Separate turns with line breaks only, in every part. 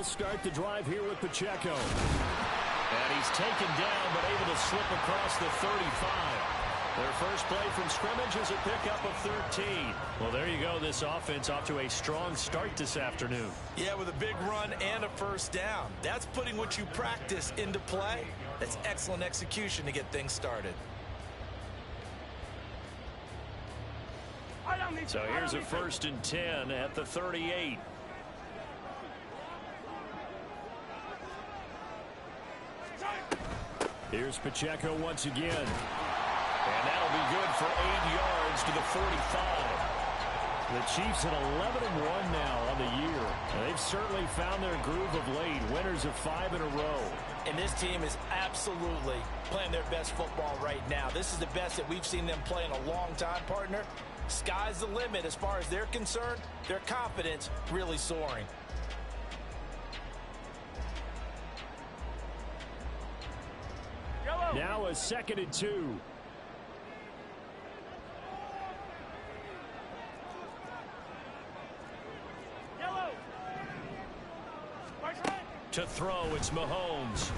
They'll start the drive here with Pacheco. And he's taken down, but able to slip across the 35. Their first play from scrimmage is a pickup of 13. Well, there you go. This offense off to a strong start this afternoon.
Yeah, with a big run and a first down. That's putting what you practice into play. That's excellent execution to get things started.
So here's a 1st and 10 at the 38. Here's Pacheco once again. And that'll be good for 8 yards to the 45. The Chiefs at 11-1 now on the year. And they've certainly found their groove of late. Winners of 5 in a row.
And this team is absolutely playing their best football right now. This is the best that we've seen them play in a long time, partner. Sky's the limit as far as they're concerned. Their confidence really soaring.
Now a 2nd and 2. To throw, it's Mahomes.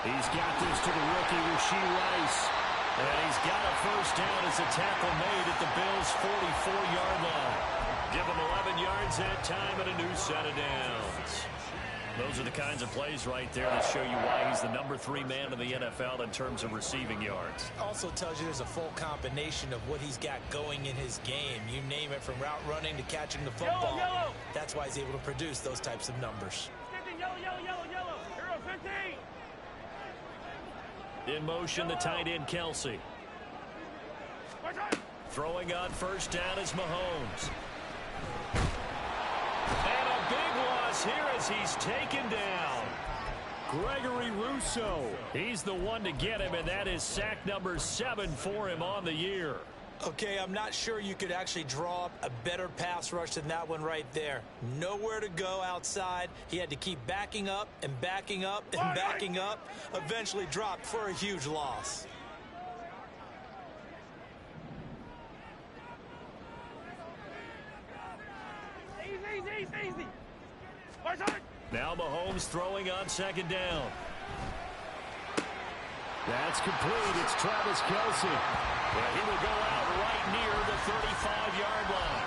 He's got this to the rookie, Rashee Rice. And he's got a first down as a tackle made at the Bills' 44-yard line. Give him 11 yards that time and a new set of downs. Those are the kinds of plays right there that show you why he's the number 3 man in the NFL in terms of receiving yards.
Also tells you there's a full combination of what he's got going in his game. You name it, from route running to catching the football. Yellow. That's why he's able to produce those types of numbers.
15, yellow. Hero 15.
In motion, the tight end, Kelsey. Throwing on first down is Mahomes. And a big loss here as he's taken down. Gregory Rousseau. He's the one to get him, and that is sack number 7 for him on the year.
Okay, I'm not sure you could actually draw up a better pass rush than that one right there. Nowhere to go outside. He had to keep backing up and backing up and backing up. Eventually dropped for a huge loss.
Easy.
Now Mahomes throwing on 2nd down. That's complete. It's Travis Kelsey. Well, he will go out right near the 35-yard line.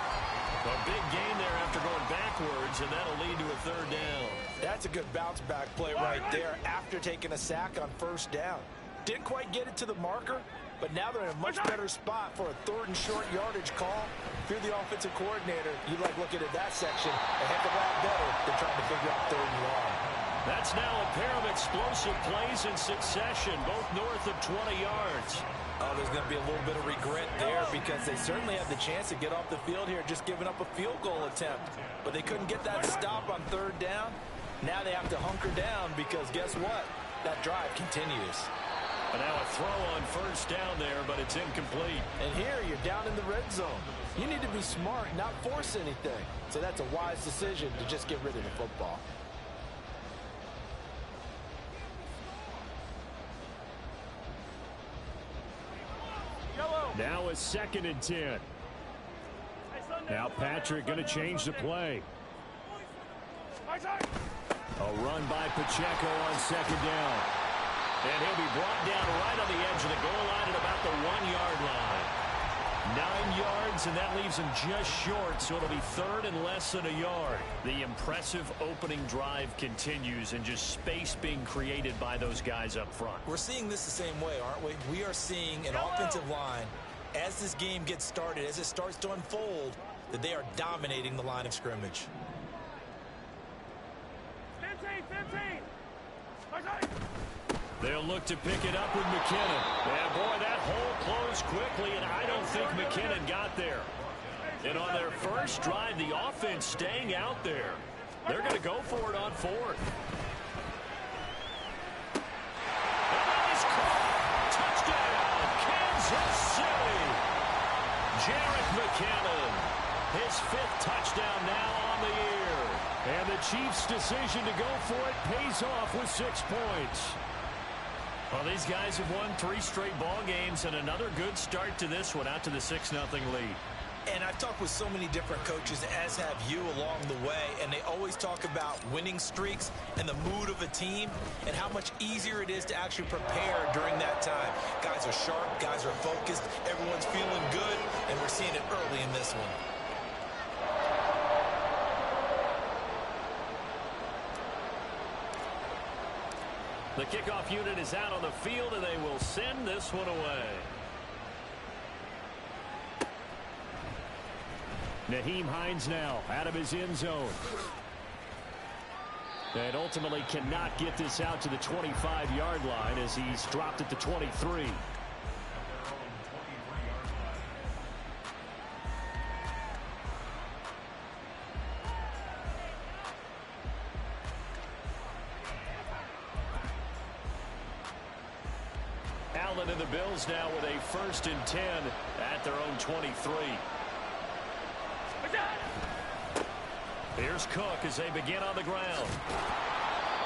A big gain there after going backwards, and that'll lead to a 3rd down.
That's a good bounce-back play right there after taking a sack on first down. Didn't quite get it to the marker, but now they're in a much better spot for a 3rd and short yardage call. If you're the offensive coordinator, you like looking at that section a heck of a lot better than trying to figure out 3rd and long.
That's now a pair of explosive plays in succession, both north of 20 yards.
Oh, there's going to be a little bit of regret there because they certainly had the chance to get off the field here, just giving up a field goal attempt. But they couldn't get that stop on 3rd down. Now they have to hunker down because guess what? That drive continues.
And now a throw on first down there, but it's incomplete.
And here you're down in the red zone. You need to be smart, not force anything. So that's a wise decision to just get rid of the football.
Now a 2nd and 10. Now Patrick going to change the play. A run by Pacheco on 2nd down. And he'll be brought down right on the edge of the goal line at about the 1-yard line. 9 yards, and that leaves him just short, so it'll be 3rd and less than a yard. The impressive opening drive continues, and just space being created by those guys up front.
We're seeing this the same way, aren't we? We are seeing an offensive line, as this game gets started, as it starts to unfold, that they are dominating the line of scrimmage.
15.
They'll look to pick it up with McKinnon. And boy, that hole closed quickly, and I don't think McKinnon got there. And on their first drive, the offense staying out there. They're going to go for it on 4th. And that is caught. Touchdown, Kansas City. Jerick McKinnon, his 5th touchdown now on the year. And the Chiefs' decision to go for it pays off with 6 points. Well, these guys have won 3 straight ball games, and another good start to this one, out to the 6-0 lead.
And I've talked with so many different coaches, as have you along the way, and they always talk about winning streaks and the mood of a team and how much easier it is to actually prepare during that time. Guys are sharp, guys are focused, everyone's feeling good, and we're seeing it early in this one.
The kickoff unit is out on the field, and they will send this one away. Nyheim Hines now out of his end zone. And ultimately cannot get this out to the 25-yard line as he's dropped at the 23. Allen and the Bills now with a 1st and 10 at their own 23. Here's Cook as they begin on the ground.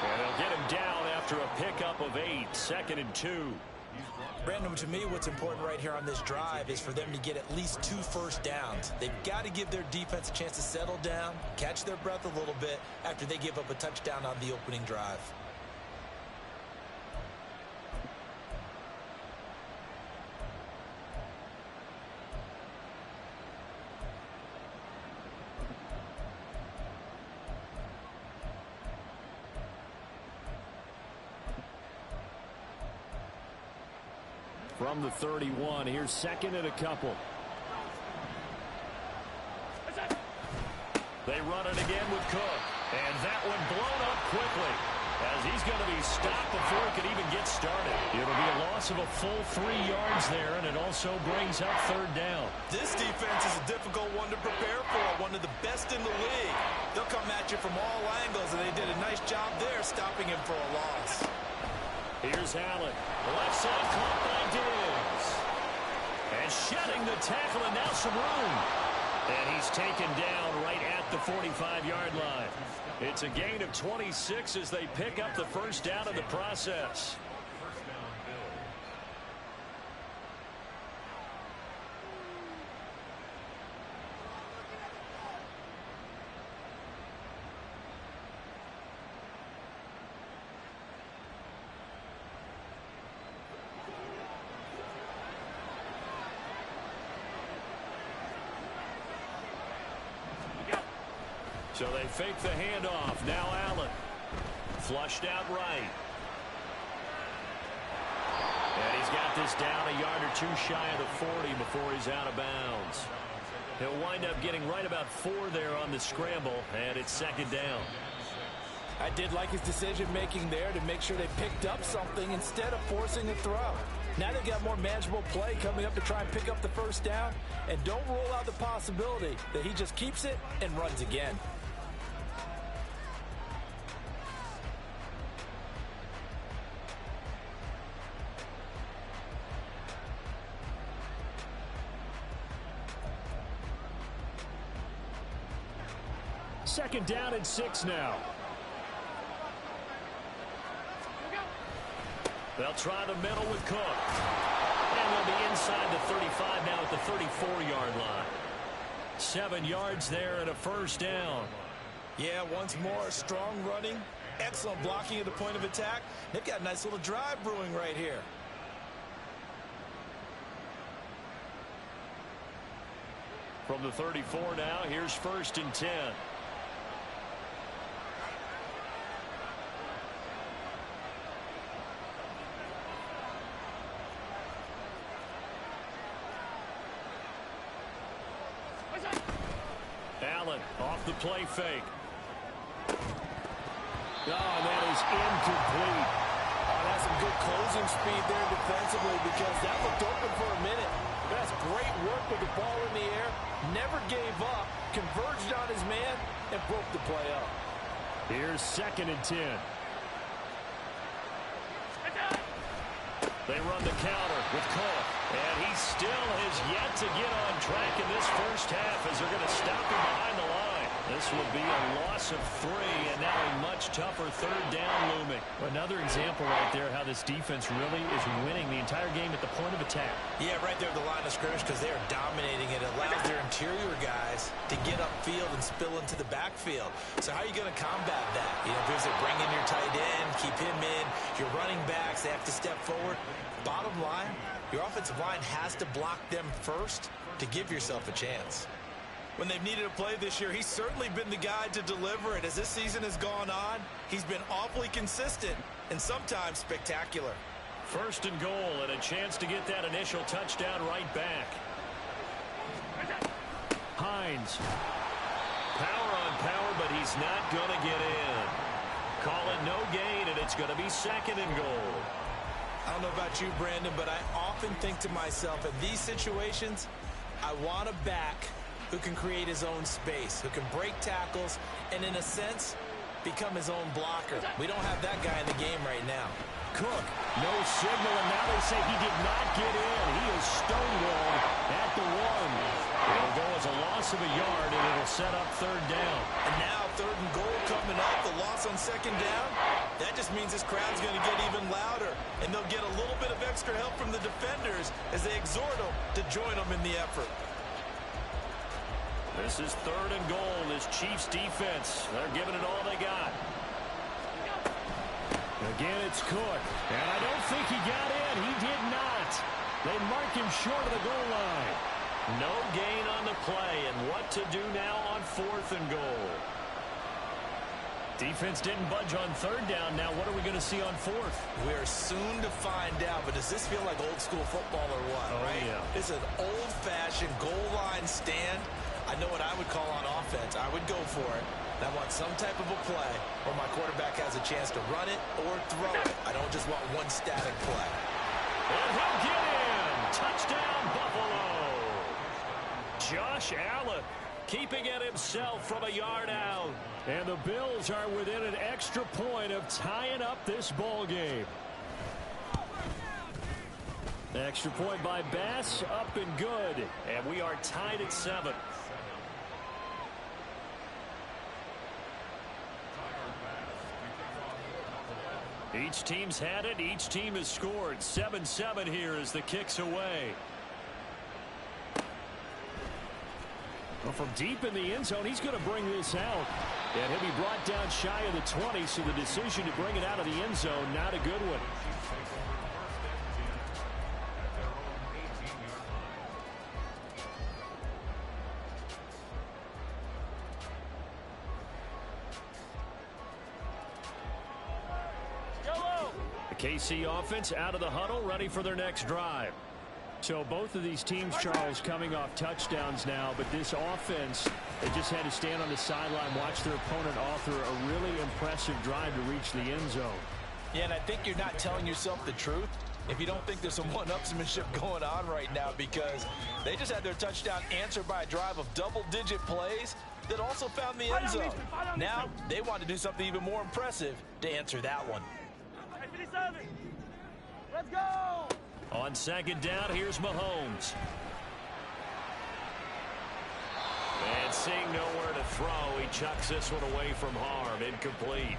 And they'll get him down after a pickup of 8, 2nd and 2.
Brandon, to me, what's important right here on this drive is for them to get at least 2 first downs. They've got to give their defense a chance to settle down, catch their breath a little bit after they give up a touchdown on the opening drive.
From the 31, here's 2nd and a couple. They run it again with Cook. And that one blown up quickly as he's going to be stopped before he could even get started. It'll be a loss of a full 3 yards there, and it also brings up 3rd down.
This defense is a difficult one to prepare for, one of the best in the league. They'll come at you from all angles, and they did a nice job there stopping him for a loss.
Here's Allen. Left side caught by Diggs. And shedding the tackle, and now some room. And he's taken down right at the 45-yard line. It's a gain of 26 as they pick up the 1st down in the process. So they fake the handoff. Now Allen. Flushed out right. And he's got this down a yard or 2 shy of the 40 before he's out of bounds. He'll wind up getting right about 4 there on the scramble, and it's 2nd down.
I did like his decision-making there to make sure they picked up something instead of forcing a throw. Now they've got more manageable play coming up to try and pick up the 1st down, and don't rule out the possibility that he just keeps it and runs again.
Second down and 6 now. They'll try the middle with Cook. And they'll be inside the 35 now at the 34-yard line. 7 yards there and a 1st down.
Yeah, once more, strong running, excellent blocking at the point of attack. They've got a nice little drive brewing right here.
From the 34 now, here's 1st and 10. Allen off the play fake. Oh, and that is incomplete.
Oh, that's some good closing speed there defensively because that looked open for a minute. That's great work with the ball in the air. Never gave up, converged on his man, and broke the play up.
Here's 2nd and 10. They run the counter with Cook. And he still has yet to get on track in this 1st half as they're going to stop him behind the line. This would be a loss of 3, and now a much tougher third down looming. Another example right there how this defense really is winning the entire game at the point of attack.
Yeah, right there at the line of scrimmage because they are dominating it. It allows their interior guys to get upfield and spill into the backfield. So how are you going to combat that? You know, if you bring in your tight end, keep him in, your running backs, they have to step forward. Bottom line, your offensive line has to block them first to give yourself a chance. When they've needed a play this year, he's certainly been the guy to deliver it. As this season has gone on, he's been awfully consistent and sometimes spectacular.
First and goal, and a chance to get that initial touchdown right back. Hines. Power on power, but he's not going to get in. Call it no gain, and it's going to be second and goal.
I don't know about you, Brandon, but I often think to myself, in these situations, I want a back who can create his own space, who can break tackles, and in a sense, become his own blocker. We don't have that guy in the game right now.
Cook, no signal, and now they say he did not get in. He is stonewalled at the 1. It'll go as a loss of a yard, and it'll set up third down.
And now third and goal coming up, the loss on second down. That just means this crowd's going to get even louder, and they'll get a little bit of extra help from the defenders as they exhort them to join them in the effort.
This is third and goal. This Chiefs defense, they're giving it all they got. Again, it's Cook. And I don't think he got in. He did not. They mark him short of the goal line. No gain on the play. And what to do now on fourth and goal? Defense didn't budge on third down. Now what are we going to see on fourth?
We're soon to find out, but does this feel like old school football or what, right?
Yeah.
It's an old-fashioned goal line stand. I know what I would call on offense. I would go for it. And I want some type of a play where my quarterback has a chance to run it or throw it. I don't just want one static play.
And he'll get in. Touchdown, Buffalo. Josh Allen keeping it himself from a yard out. And the Bills are within an extra point of tying up this ball game. Extra point by Bass, up and good. And we are tied at 7. Each team's had it. Each team has scored. 7-7 here as the kick's away. Well, from deep in the end zone, he's going to bring this out. And he'll be brought down shy of the 20, so the decision to bring it out of the end zone, not a good one. KC offense out of the huddle, ready for their next drive. So both of these teams, Charles, coming off touchdowns now, but this offense, they just had to stand on the sideline, watch their opponent author a really impressive drive to reach the end zone.
Yeah, and I think you're not telling yourself the truth if you don't think there's some one-upsmanship going on right now, because they just had their touchdown answered by a drive of double-digit plays that also found the end zone. Now they want to do something even more impressive to answer that one.
Let's go!
On second down, here's Mahomes. And seeing nowhere to throw, he chucks this one away from harm. Incomplete.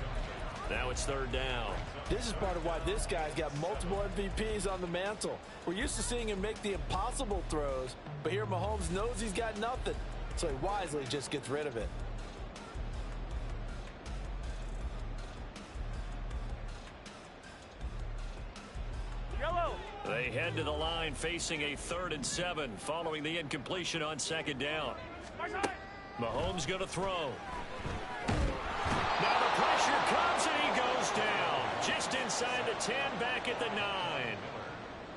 Now it's third down.
This is part of why this guy's got multiple MVPs on the mantle. We're used to seeing him make the impossible throws, but here Mahomes knows he's got nothing, so he wisely just gets rid of it.
They head to the line facing a 3rd and 7 following the incompletion on second down. Mahomes going to throw. Now the pressure comes and he goes down. Just inside the 10, back at the 9.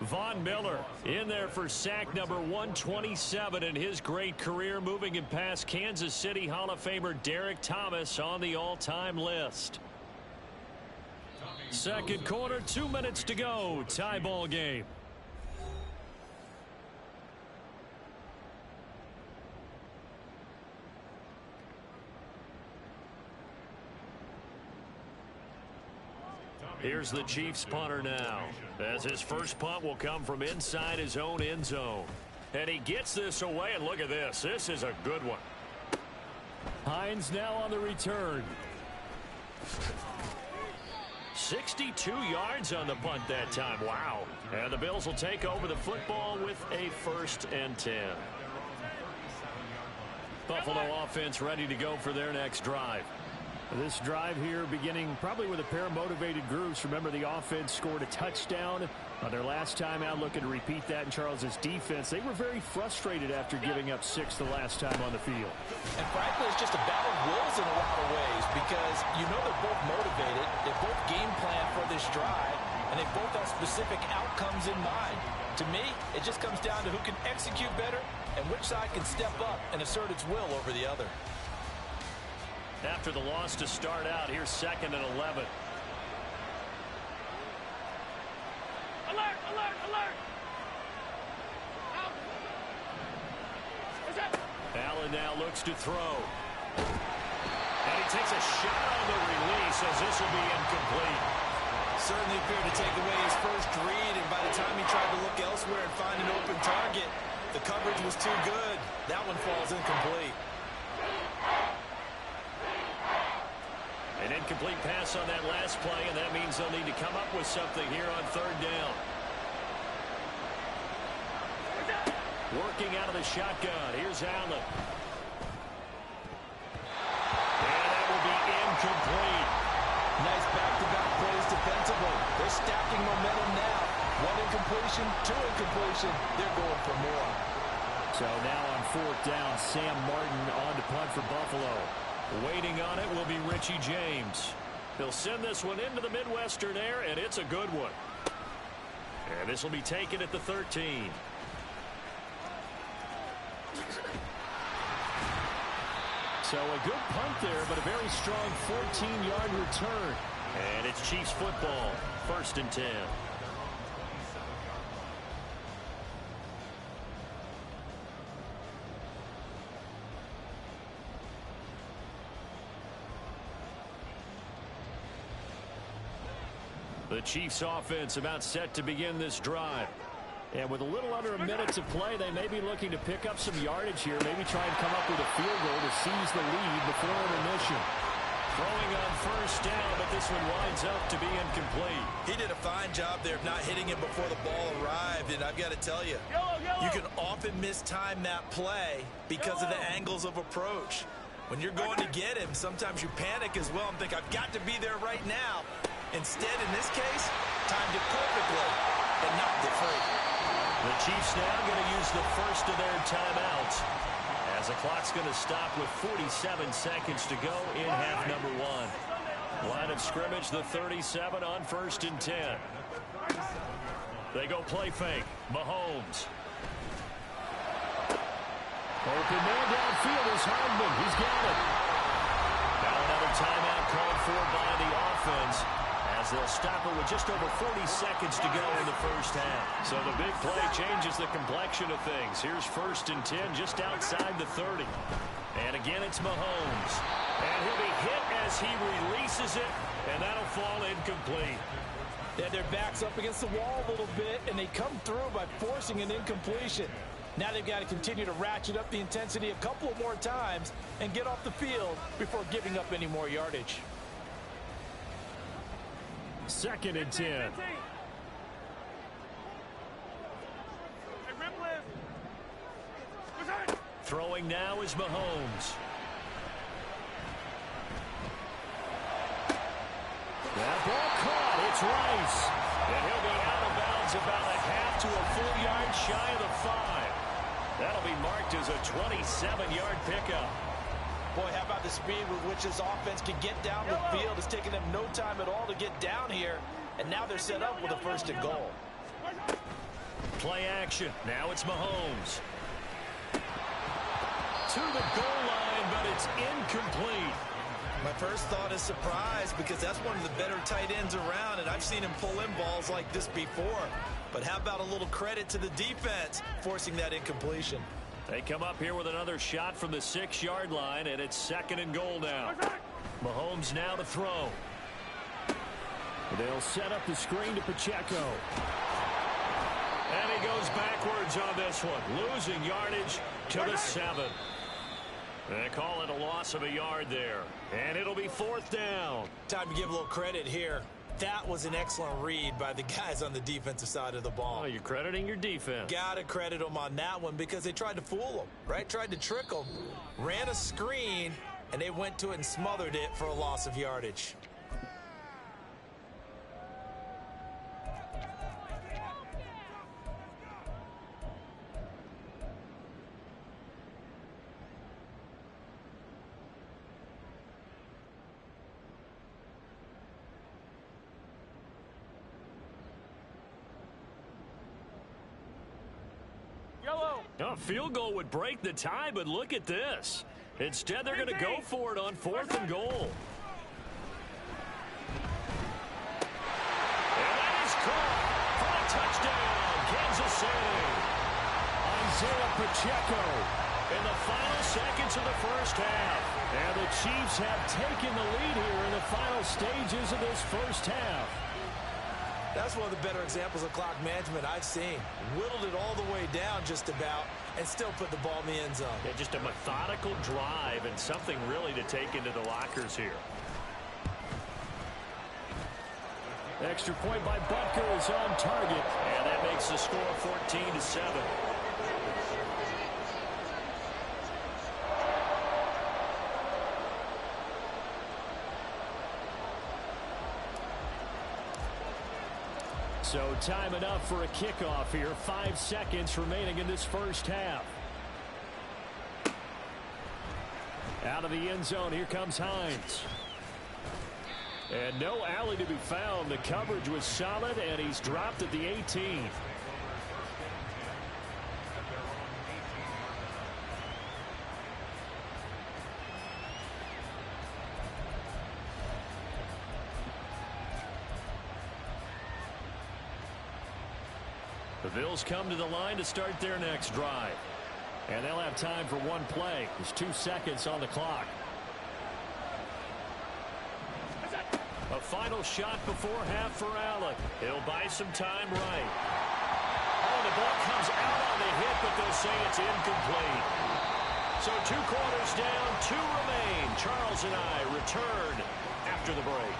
Von Miller in there for sack number 127 in his great career, moving him past Kansas City Hall of Famer Derek Thomas on the all-time list. Second quarter, 2 minutes to go. Tie ball game. Here's the Chiefs punter now, as his first punt will come from inside his own end zone. And he gets this away, and look at this. This is a good one. Hines now on the return. 62 yards on the punt that time. Wow. And the Bills will take over the football with a 1st and 10. Buffalo offense ready to go for their next drive. This drive here beginning probably with a pair of motivated groups. Remember, the offense scored a touchdown on their last time out, looking to repeat that in Charles's defense. They were very frustrated after giving up 6 the last time on the field.
And frankly, it's just a battle of wills in a lot of ways because you know they're both motivated. They both game plan for this drive, and they both have specific outcomes in mind. To me, it just comes down to who can execute better and which side can step up and assert its will over the other.
After the loss to start out, here's 2nd and 11.
Alert, alert, alert! Out! What's that?
Allen now looks to throw. And he takes a shot on the release as this will be incomplete.
Certainly appeared to take away his first read, and by the time he tried to look elsewhere and find an open target, the coverage was too good. That one falls incomplete.
An incomplete pass on that last play, and that means they'll need to come up with something here on 3rd down. Working out of the shotgun. Here's Allen. And that will be incomplete.
Nice back-to-back plays defensively. They're stacking momentum now. 1 incompletion, 2 incompletion. They're going for more.
So now on 4th down, Sam Martin on to punt for Buffalo. Waiting on it will be Richie James. He'll send this one into the Midwestern air, and it's a good one. And this will be taken at the 13. So a good punt there, but a very strong 14-yard return. And it's Chiefs football, 1st and 10. The Chiefs offense about set to begin this drive. And with a little under a minute to play, they may be looking to pick up some yardage here, maybe try and come up with a field goal to seize the lead before intermission. Throwing on 1st down, but this one winds up to be incomplete.
He did a fine job there of not hitting him before the ball arrived, and I've got to tell you, you can often mistime that play because of the angles of approach. When you're going to get him, sometimes you panic as well and think, I've got to be there right now. Instead, in this case, timed it perfectly and knocked it free.
The Chiefs now going to use the first of their timeouts as the clock's going to stop with 47 seconds to go in half number 1. Line of scrimmage, the 37 on 1st and 10. They go play fake. Mahomes. Open man downfield is Hardman. He's got it. Now another timeout called for by the offense, as they'll stop it with just over 40 seconds to go in the 1st half. So the big play changes the complexion of things. Here's 1st and 10 just outside the 30. And again, it's Mahomes. And he'll be hit as he releases it, and that'll fall incomplete.
They had their backs up against the wall a little bit, and they come through by forcing an incompletion. Now they've got to continue to ratchet up the intensity a couple more times and get off the field before giving up any more yardage.
2nd and 10. Throwing now is Mahomes. That ball caught. It's Rice. And he'll be out of bounds about a half to a full yard shy of the 5. That'll be marked as a 27-yard pickup.
Boy, how about the speed with which this offense can get down the field? It's taken them no time at all to get down here, and now they're set up with a 1st and goal.
Play action. Now it's Mahomes. To the goal line, but it's incomplete.
My first thought is surprise, because that's one of the better tight ends around, and I've seen him pull in balls like this before. But how about a little credit to the defense forcing that incompletion?
They come up here with another shot from the 6-yard line, and it's 2nd and goal now. Mahomes now to throw. They'll set up the screen to Pacheco. And he goes backwards on this one, losing yardage to the 7. They call it a loss of a yard there. And it'll be 4th down.
Time to give a little credit here. That was an excellent read by the guys on the defensive side of the ball.
Oh, you're crediting your defense.
Gotta credit them on that one because they tried to fool them, right? Tried to trick them. Ran a screen, and they went to it and smothered it for a loss of yardage.
A field goal would break the tie, but look at this. Instead, they're going to go for it on 4th and goal. And that is caught for a touchdown, Kansas City. Isaiah Pacheco in the final seconds of the first half. And the Chiefs have taken the lead here in the final stages of this first half.
That's one of the better examples of clock management I've seen. Whittled it all the way down just about and still put the ball in the end zone.
Yeah, just a methodical drive and something really to take into the lockers here. Extra point by Butker is on target. And that makes the score 14-7. So time enough for a kickoff here. 5 seconds remaining in this first half. Out of the end zone, here comes Hines. And no alley to be found. The coverage was solid, and he's dropped at the 18. The Bills come to the line to start their next drive. And they'll have time for one play. There's 2 seconds on the clock. A final shot before half for Allen. He'll buy some time right. Oh, the ball comes out on the hit, but they'll say it's incomplete. So 2 quarters down, 2 remain. Charles and I return after the break.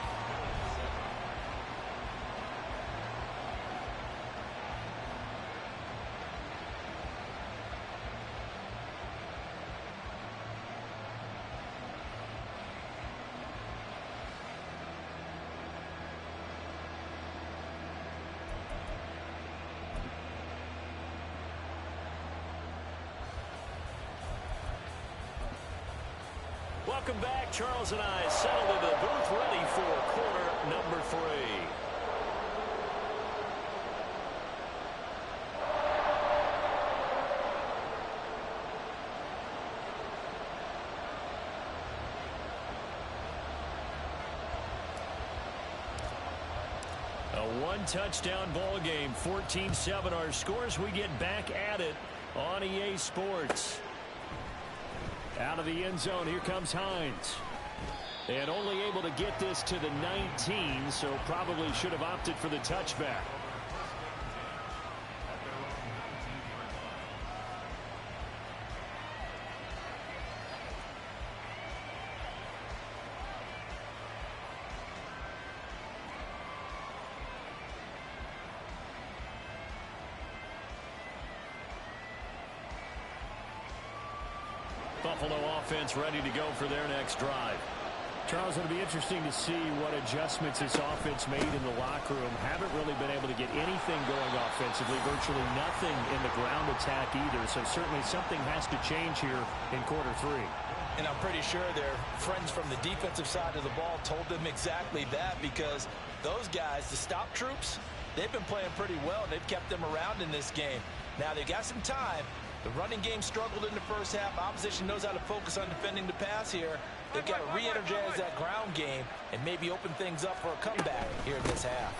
Welcome back. Charles and I settled into the booth, ready for quarter number 3. A 1-touchdown ball game, 14-7 our scores. We get back at it on EA Sports. Out of the end zone, here comes Hines. And only able to get this to the 19, so probably should have opted for the touchback. Buffalo offense ready to go for their next drive. Charles, it'll be interesting to see what adjustments this offense made in the locker room. Haven't really been able to get anything going offensively, virtually nothing in the ground attack either. So certainly something has to change here in quarter 3.
And I'm pretty sure their friends from the defensive side of the ball told them exactly that, because those guys, the stop troops, they've been playing pretty well. They've kept them around in this game. Now they've got some time. The running game struggled in the first half. Opposition knows how to focus on defending the pass here. They've got to re-energize that ground game and maybe open things up for a comeback here in this half.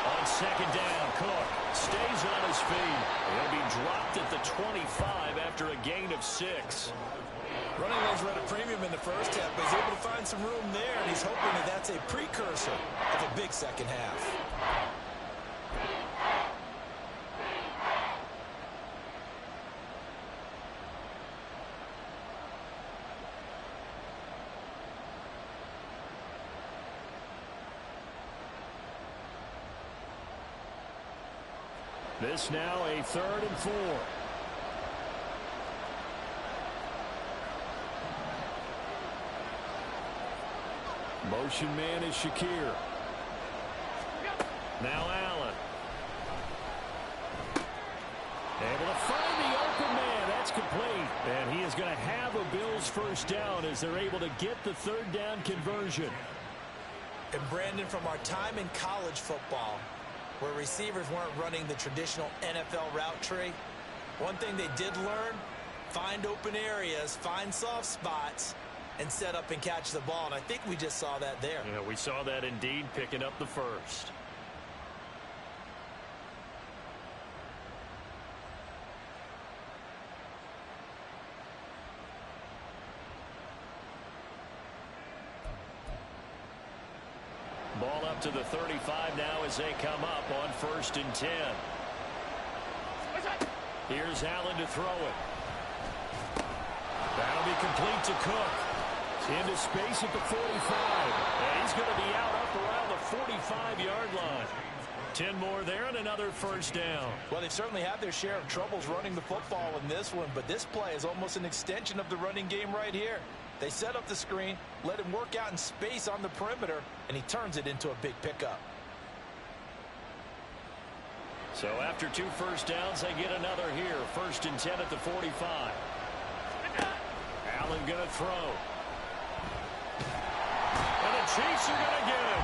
On second down, Cook stays on his feet. He'll be dropped at the 25 after a gain of 6.
Running lanes were at a premium in the first half, but he's able to find some room there, and he's hoping that that's a precursor of a big second half.
This now a 3rd and 4. Motion man is Shakir. Now Allen. Able to find the open man. That's complete. And he is going to have a Bills first down as they're able to get the 3rd down conversion.
And Brandon, from our time in college football, where receivers weren't running the traditional NFL route tree, one thing they did learn, find open areas, find soft spots, and set up and catch the ball. And I think we just saw that there.
Yeah, we saw that indeed, picking up the first. Ball up to the 35 now as they come up on 1st and 10. Here's Allen to throw it. That'll be complete to Cook. Into space at the 45. And he's going to be out up around the 45-yard line. 10 more there and another first down.
Well, they've certainly had their share of troubles running the football in this one, but this play is almost an extension of the running game right here. They set up the screen, let him work out in space on the perimeter, and he turns it into a big pickup.
So after 2 first downs, they get another here. 1st and 10 at the 45. Allen going to throw. And the Chiefs are going to get it.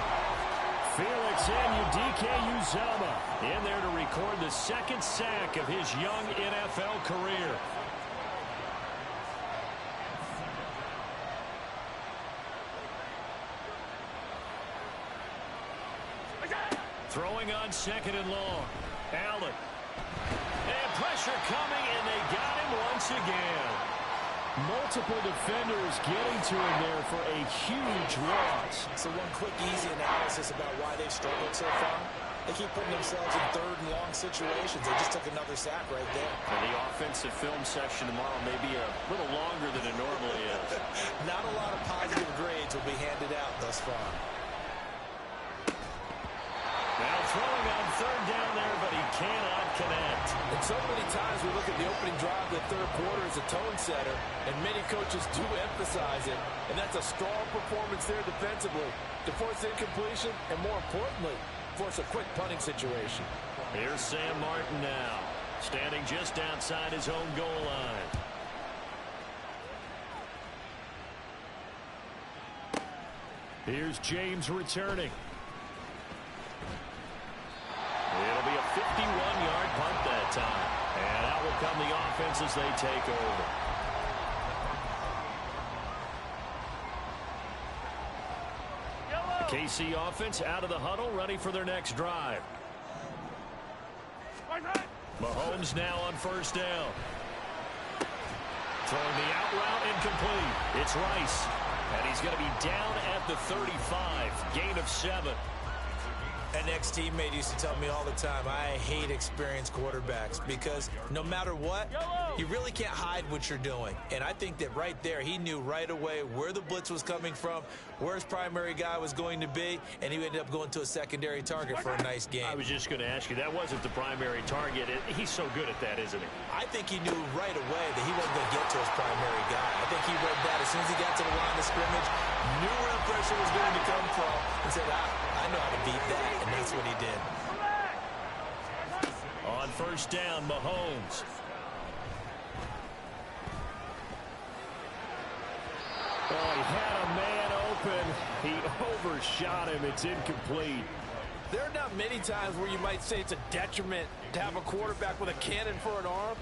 Felix Anudike-Uzomah in there to record the 2nd sack of his young NFL career. Throwing on 2nd and long. Allen. And pressure coming, and they got him once again. Multiple defenders getting to him there for a huge loss.
So one quick, easy analysis about why they've struggled so far. They keep putting themselves in 3rd and long situations. They just took another sack right there.
And the offensive film session tomorrow may be a little longer than it normally is.
Not a lot of positive grades will be handed out thus far.
Now throwing on 3rd down there, but he cannot connect.
And so many times we look at the opening drive of the 3rd quarter as a tone setter, and many coaches do emphasize it. And that's a strong performance there defensively to force incompletion and, more importantly, force a quick punting situation.
Here's Sam Martin now, standing just outside his own goal line. Here's James returning. It'll be a 51-yard punt that time. And out will come the offense as they take over. KC offense out of the huddle, ready for their next drive. Mahomes now on 1st down. Throwing the out route incomplete. It's Rice. And he's going to be down at the 35. Gain of 7.
An ex-teammate used to tell me all the time, I hate experienced quarterbacks because no matter what, you really can't hide what you're doing. And I think that right there, he knew right away where the blitz was coming from, where his primary guy was going to be, and he ended up going to a secondary target for a nice game.
I was just going to ask you, that wasn't the primary target. He's so good at that, isn't he?
I think he knew right away that he wasn't going to get to his primary guy. I think he read that as soon as he got to the line of scrimmage, knew where the pressure was going to come from, and said, I know how to beat that. And that's what he did.
On 1st down, Mahomes. Oh, he had a man open. He overshot him. It's incomplete.
There are not many times where you might say it's a detriment to have a quarterback with a cannon for an arm.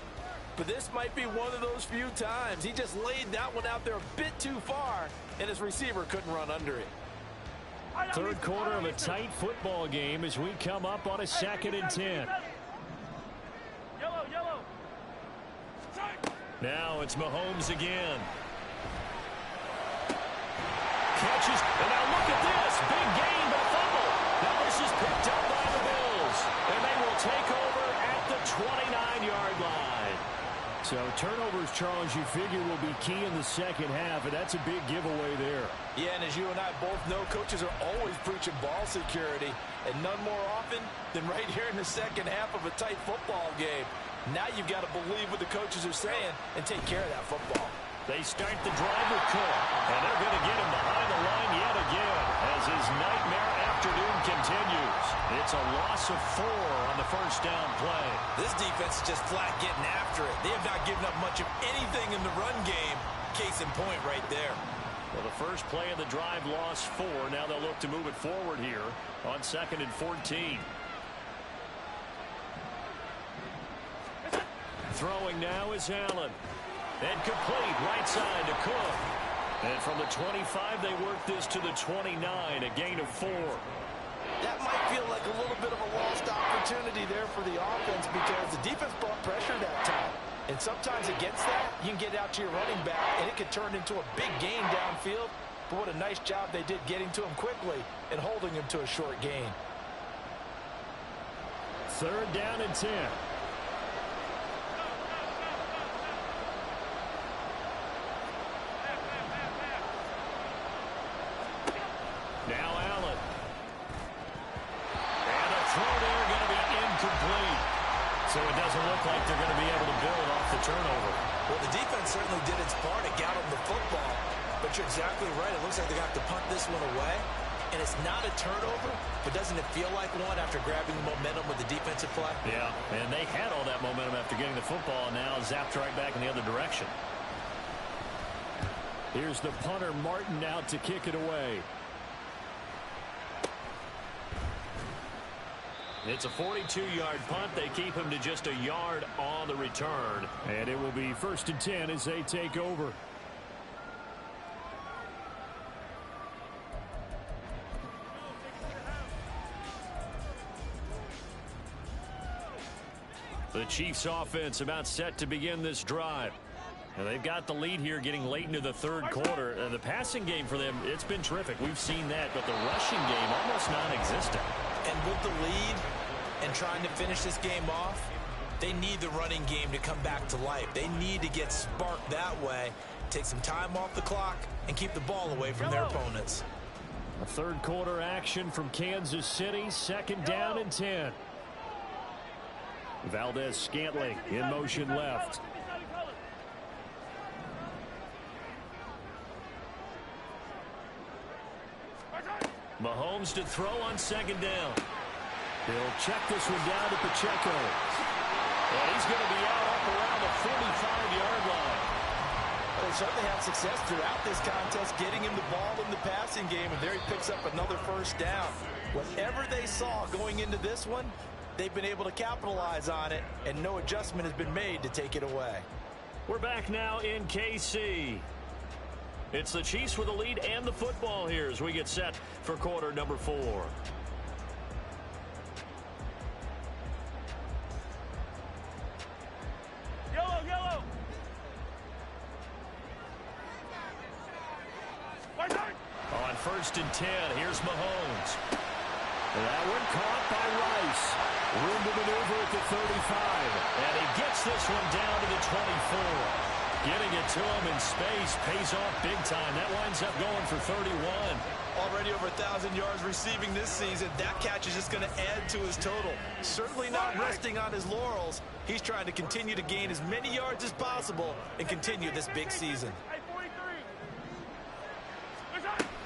But this might be one of those few times. He just laid that one out there a bit too far, and his receiver couldn't run under it.
3rd quarter of a tight football game as we come up on a 2nd and 10. Now it's Mahomes again. Catches, and now look at this. Big gain, but a fumble. Now this is picked up by the Bills, and they will take over at the 29-yard line. So turnovers, Charles, you figure will be key in the second half, and that's a big giveaway there.
Yeah, and as you and I both know, coaches are always preaching ball security, and none more often than right here in the second half of a tight football game. Now you've got to believe what the coaches are saying and take care of that football.
They start the drive with Cook, and they're going to get him behind the line yet again as his nightmare afternoon continues. It's a loss of 4 on the first down play.
This defense is just flat getting after it. They have not given up much of anything in the run game. Case in point right there.
Well, the first play of the drive lost 4. Now they'll look to move it forward here on 2nd and 14. Throwing now is Allen. And complete right side to Cook. And from the 25, they work this to the 29, a gain of 4.
That might feel like a little bit of a lost opportunity there for the offense because the defense brought pressure that time. And sometimes against that, you can get out to your running back, and it could turn into a big gain downfield. But what a nice job they did getting to him quickly and holding him to a short gain.
3rd down and 10. Now Allen. And a throw there going to be incomplete. So it doesn't look like they're going to be able to build off the turnover.
Well, the defense certainly did its part. It got them the football. But you're exactly right. It looks like they're going to have to punt this one away. And it's not a turnover, but doesn't it feel like one after grabbing the momentum with the defensive play?
Yeah, and they had all that momentum after getting the football, and now zapped right back in the other direction. Here's the punter, Martin, out to kick it away. It's a 42-yard punt. They keep him to just a yard on the return. And it will be 1st and 10 as they take over. The Chiefs offense about set to begin this drive. And they've got the lead here getting late into the 3rd quarter. And the passing game for them, it's been terrific. We've seen that, but the rushing game almost non-existent.
And with the lead and trying to finish this game off, they need the running game to come back to life. They need to get sparked that way, take some time off the clock, and keep the ball away from their opponents.
A 3rd quarter action from Kansas City, 2nd down and 10. Valdez-Scantling in motion left. Mahomes to throw on 2nd down. He'll check this one down to Pacheco. And he's going to be out up around the 45-yard line.
Well, they certainly had success throughout this contest getting him the ball in the passing game, and there he picks up another 1st down. Whatever they saw going into this one, they've been able to capitalize on it, and no adjustment has been made to take it away.
We're back now in KC. It's the Chiefs with the lead and the football here as we get set for quarter number 4.
Yellow, yellow.
On 1st and 10, here's Mahomes. That one caught by Rice. Room to maneuver at the 35. And he gets this one down to the 24. Getting it to him in space pays off big time. That winds up going for 31.
Already over 1,000 yards receiving this season. That catch is just going to add to his total. Certainly not resting on his laurels. He's trying to continue to gain as many yards as possible and continue this big season.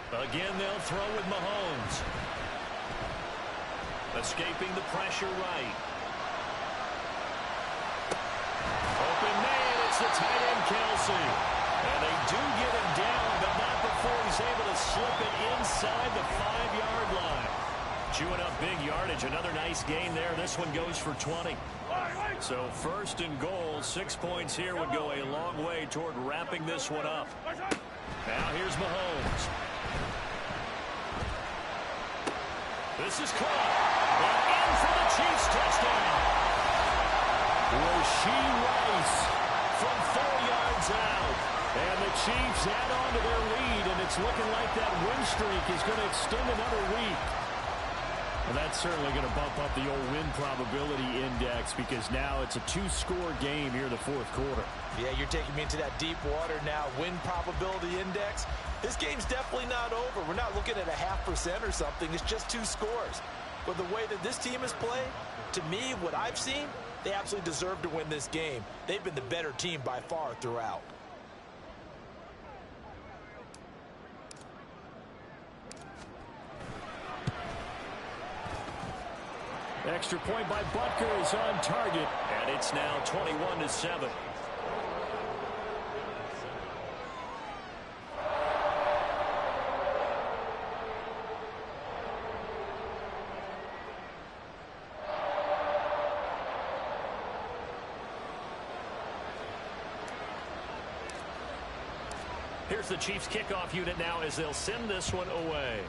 Again, they'll throw with Mahomes. Escaping the pressure right. Open man, it's the tight end Kelsey. And they do get him down, but not before he's able to slip it inside the 5-yard line. Chewing up big yardage, another nice gain there. This one goes for 20. So 1st and goal, 6 points here would go a long way toward wrapping this one up. Now here's Mahomes. This is caught. And in for the Chiefs touchdown. Rashee Rice from 4 yards out. And the Chiefs add on to their lead, and it's looking like that win streak is going to extend another week. Well, that's certainly going to bump up the old win probability index because now it's a 2-score game here in the fourth quarter.
Yeah, you're taking me into that deep water now. Win probability index. This game's definitely not over. We're not looking at a 0.5% or something. It's just 2 scores. But the way that this team has played, to me, what I've seen, they absolutely deserve to win this game. They've been the better team by far throughout.
Extra point by Butker is on target, and it's now 21-7. Here's the Chiefs kickoff unit now as they'll send this one away.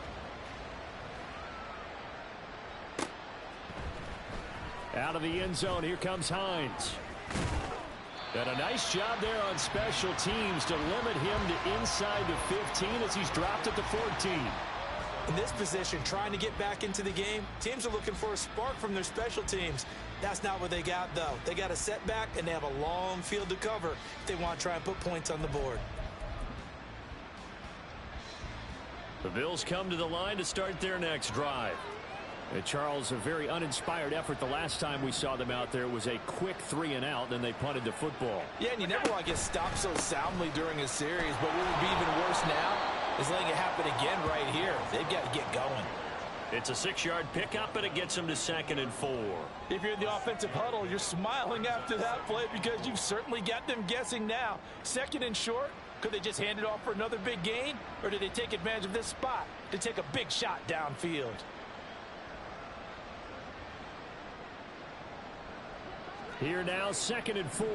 Out of the end zone, here comes Hines. And a nice job there on special teams to limit him to inside the 15 as he's dropped at the 14.
In this position, trying to get back into the game, teams are looking for a spark from their special teams. That's not what they got, though. They got a setback, and they have a long field to cover if they want to try and put points on the board.
The Bills come to the line to start their next drive. Charles, a very uninspired effort the last time we saw them out there was a quick 3-and-out, then they punted the football.
Yeah, and you never want to get stopped so soundly during a series, but what would be even worse now is letting it happen again right here. They've got to get going.
It's a 6-yard pickup, and it gets them to 2nd and 4.
If you're in the offensive huddle, you're smiling after that play because you've certainly got them guessing now. 2nd and short, could they just hand it off for another big gain, or did they take advantage of this spot to take a big shot downfield?
Here now, 2nd and 4.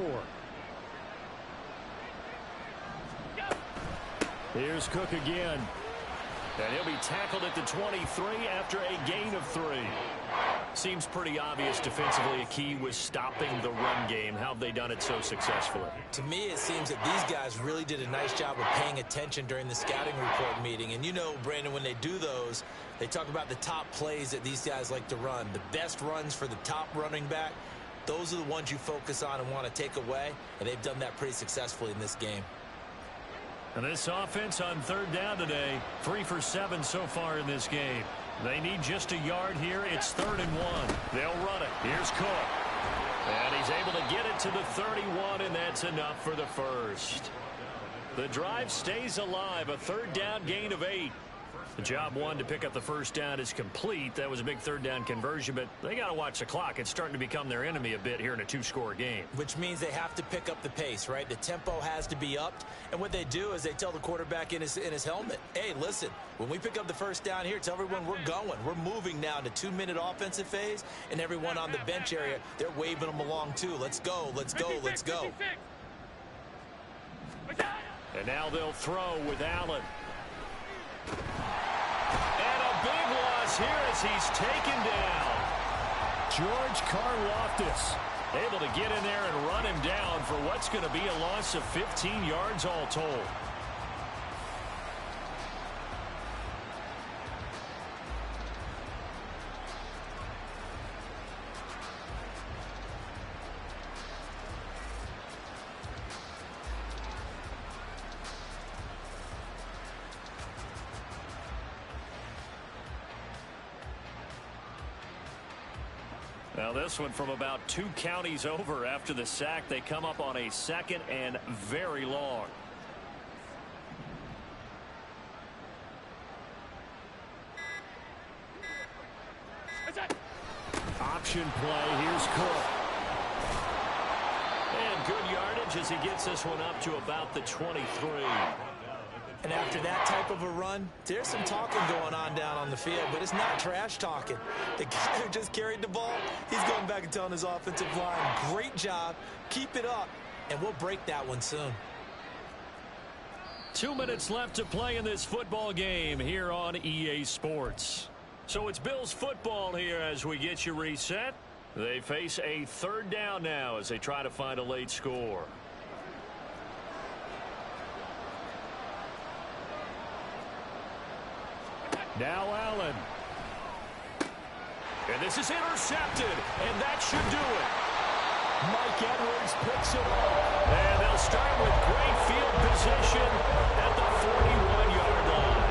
Here's Cook again. And he'll be tackled at the 23 after a gain of 3. Seems pretty obvious defensively a key was stopping the run game. How have they done it so successfully?
To me, it seems that these guys really did a nice job of paying attention during the scouting report meeting. And you know, Brandon, when they do those, they talk about the top plays that these guys like to run. The best runs for the top running back. Those are the ones you focus on and want to take away, and they've done that pretty successfully in this game.
And this offense on 3rd down today, 3 for 7 so far in this game. They need just a yard here. It's 3rd and 1. They'll run it. Here's Cook. And he's able to get it to the 31, and that's enough for the first. The drive stays alive, a 3rd down gain of 8. The job one to pick up the first down is complete. That was a big 3rd down conversion, but they got to watch the clock. It's starting to become their enemy a bit here in a 2-score game.
Which means they have to pick up the pace, right? The tempo has to be upped. And what they do is they tell the quarterback in his helmet, hey, listen, when we pick up the first down here, tell everyone we're going. We're moving now to 2-minute offensive phase, and everyone on the bench area, they're waving them along too. Let's go, let's go, let's go.
And now they'll throw with Allen. And a big loss here as he's taken down. George Karlaftis able to get in there and run him down for what's going to be a loss of 15 yards all told. Now this one from about 2 counties over after the sack. They come up on a 2nd and very long. Option play. Here's Cook. And good yardage as he gets this one up to about the 23.
And after that type of a run, there's some talking going on down on the field, but it's not trash talking. The guy who just carried the ball, he's going back and telling his offensive line, great job, keep it up, and we'll break that one soon.
2 minutes left to play in this football game here on EA Sports. So it's Bills football here as we get you reset. They face a 3rd down now as they try to find a late score. Now Allen. And this is intercepted, and that should do it. Mike Edwards picks it up. And they'll start with great field position at the 41-yard line.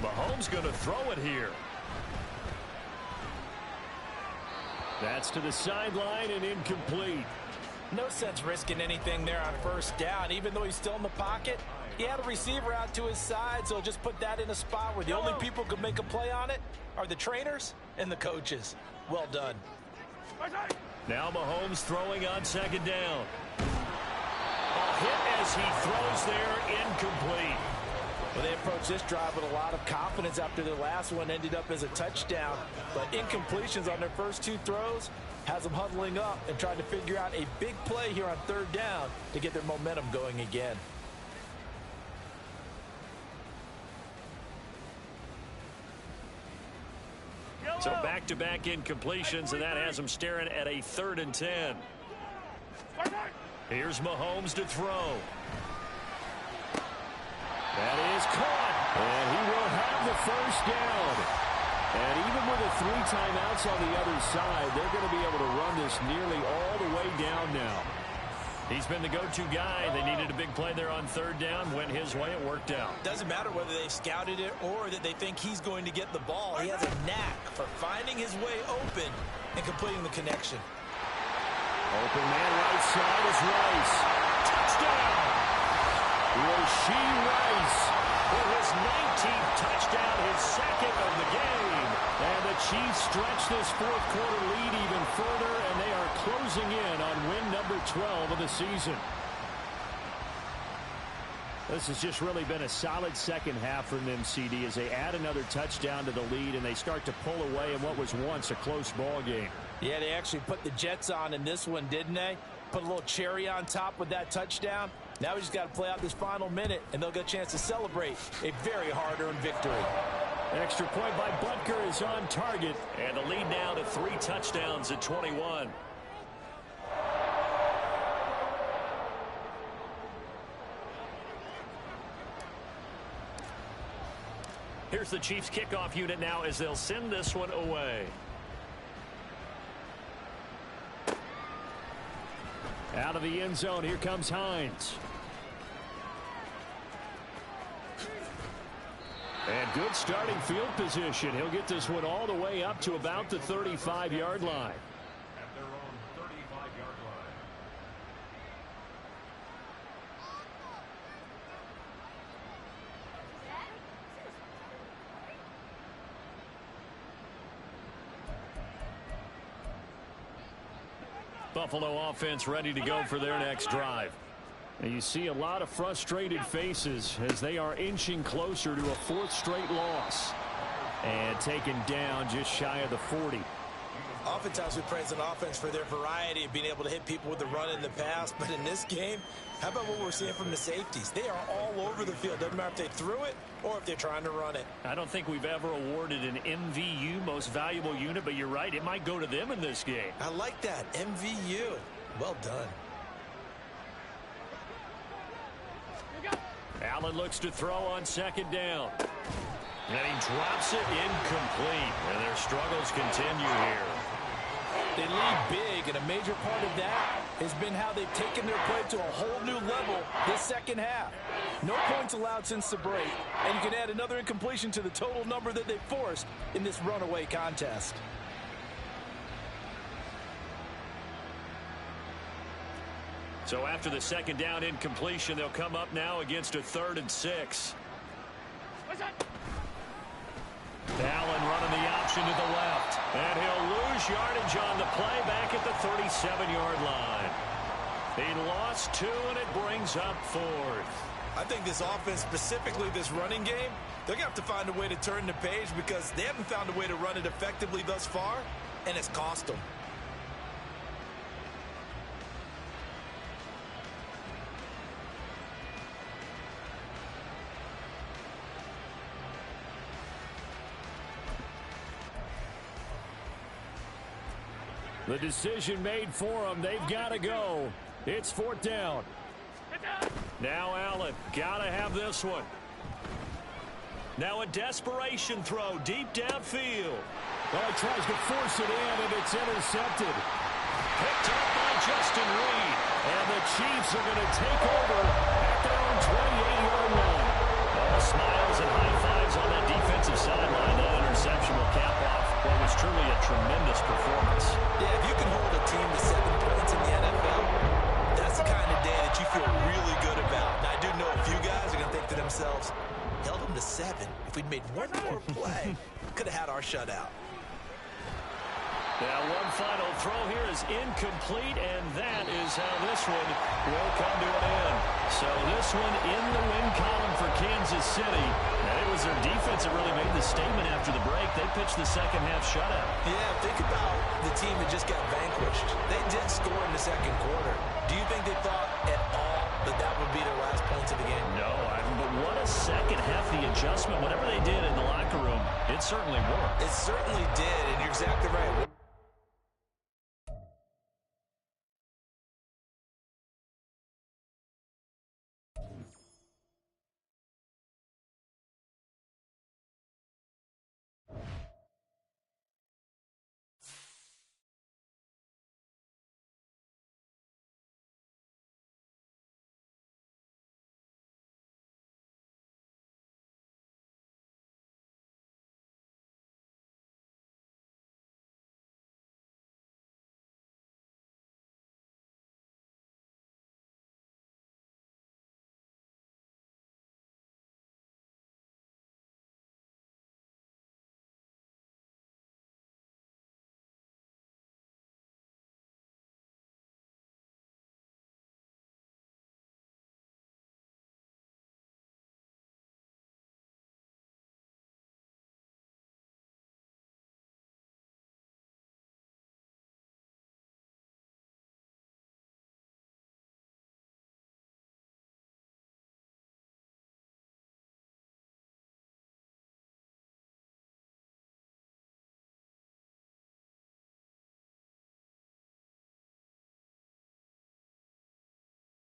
Mahomes going to throw it here. That's to the sideline and incomplete.
No sense risking anything there on first down. Even though he's still in the pocket, he had a receiver out to his side, so just put that in a spot where the only people who could make a play on it are the trainers and the coaches. Well done.
Now Mahomes throwing on second down. A hit as he throws there, incomplete.
Well, they approached this drive with a lot of confidence after their last one ended up as a touchdown. But incompletions on their first two throws has them huddling up and trying to figure out a big play here on third down to get their momentum going again.
So back-to-back incompletions, and that has them staring at a 3rd and 10. Here's Mahomes to throw. That is caught, and he will have the first down. And even with the 3 timeouts on the other side, they're going to be able to run this nearly all the way down now. He's been the go-to guy. They needed a big play there on third down. Went his way. It worked out.
Doesn't matter whether they scouted it or that they think he's going to get the ball. He has a knack for finding his way open and completing the connection.
Open man right side is Rice. Touchdown! Rashee Rice with his 19th touchdown, his second of the game. And the Chiefs stretch this fourth quarter lead even further, and they are closing in on win number 12 of the season. This has just really been a solid second half from them, CD, as they add another touchdown to the lead and they start to pull away in what was once a close ball game.
Yeah, they actually put the Jets on in this one, didn't they? Put a little cherry on top with that touchdown. Now we just got to play out this final minute, and they'll get a chance to celebrate a very hard-earned victory.
Extra point by Butker is on target, and the lead now to 3 touchdowns at 21. Here's the Chiefs kickoff unit now as they'll send this one away. Out of the end zone, here comes Hines. And good starting field position. He'll get this one all the way up to about the 35-yard line.
At their own 35-yard line.
Buffalo offense ready to go for their next drive. And you see a lot of frustrated faces as they are inching closer to a 4th straight loss. And taken down just shy of the 40.
Oftentimes we praise an offense for their variety of being able to hit people with the run in the pass. But in this game, how about what we're seeing from the safeties? They are all over the field. Doesn't matter if they threw it or if they're trying to run it.
I don't think we've ever awarded an MVU, most valuable unit, but you're right. It might go to them in this game.
I like that. MVU. Well done.
Allen looks to throw on second down. And he drops it incomplete. And their struggles continue here.
They lead big, and a major part of that has been how they've taken their play to a whole new level this second half. No points allowed since the break, and you can add another incompletion to the total number that they forced in this runaway contest.
So after the second down incompletion, they'll come up now against a 3rd and 6. Allen running the option to the left. And he'll lose yardage on the play back at the 37-yard line. He lost 2, and it brings up 4th.
I think this offense, specifically this running game, they're going to have to find a way to turn the page because they haven't found a way to run it effectively thus far, and it's cost them.
The decision made for them. They've got to go. It's 4th down. Now Allen, gotta have this one. Now a desperation throw deep downfield.
Well, he tries to force it in, and it's intercepted.
Picked up by Justin Reed. And the Chiefs are going to take over at their own 28-yard line. All smiles and high fives on that defensive sideline. That interception will cap off what was truly a tremendous performance.
Yeah, if you can hold a team to 7 points in the NFL, that's the kind of day that you feel really good about. And I do know a few guys are going to think to themselves, held them to 7. If we'd made one more play, could have had our shutout.
Now one final throw here is incomplete, and that is how this one will come to an end. So this one in the win column for Kansas City. And it was their defense that really made the statement after the break. They pitched the second half shutout.
Yeah, think about the team that just got vanquished. They did score in the second quarter. Do you think they thought at all that that would be their last points of the game?
No, but what a second half, the adjustment, whatever they did in the locker room, it certainly worked.
It certainly did, and you're exactly right.